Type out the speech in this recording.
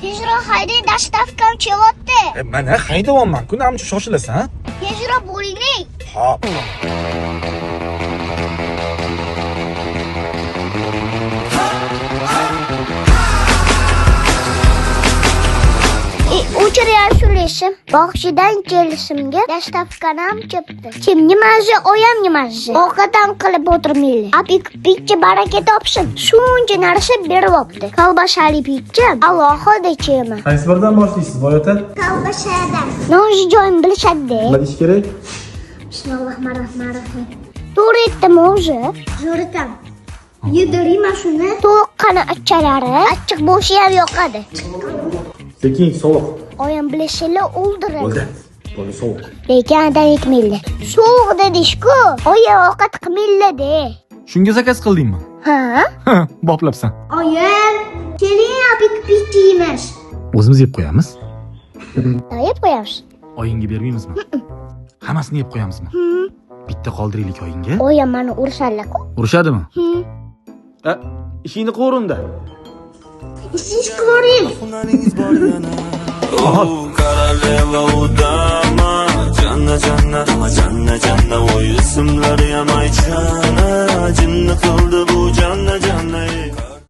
Tezroq haydang, dastavkam kelyapti. Mana haydayapman-ku, namcha shoshilasan? Tezroq bo'ling. Hop. O'chirayam shulashim. Bog'chidan kelishimga dastavkani ham chepdi. Kimga mazza, oyamga mazza. Ovqatan qilib o'tirmaylar. Apik-pikcha baraka topsin. Shuncha narsa beryapti. Kolbasali pikcha alohida chema. Qaysi biridan boshlaysiz, boyota? Kolbasadan. Nozi joyini bilishadi. Nima deyish kerak? Bismillahirrohmanirrohim. To'g'ri aytdimi o'zi? Zo'r aytam. Yedirayman shuni. To'qqani achchalari achchiq bo'lishi ham yoqadi. Lekin sovuq. Oyam bilishini o'ldiradi. Bo'ldi. Bo'ldi sovuq. Lekin adan aytmaydi. Sovuq dedish-ku. Oyam ovqat qilmaydi. Shunga zakaz qildingmi? Ha? Boplabsan. Oyam, keling apik-pikcha yeymiz. O'zimiz yeb qo'yamiz. Yeb qo'yamiz. Oyingga bermaymizmi? Hammasini yeb qo'yamizmi? Bitta qoldiraylik oyingga. Oyam meni urishadi-ku. Urishadimi? Ishingni qo'rinda. Siz ko'ring. Koroleva udama Janna janna o ismlar yamaychana Jinni qildi bu janna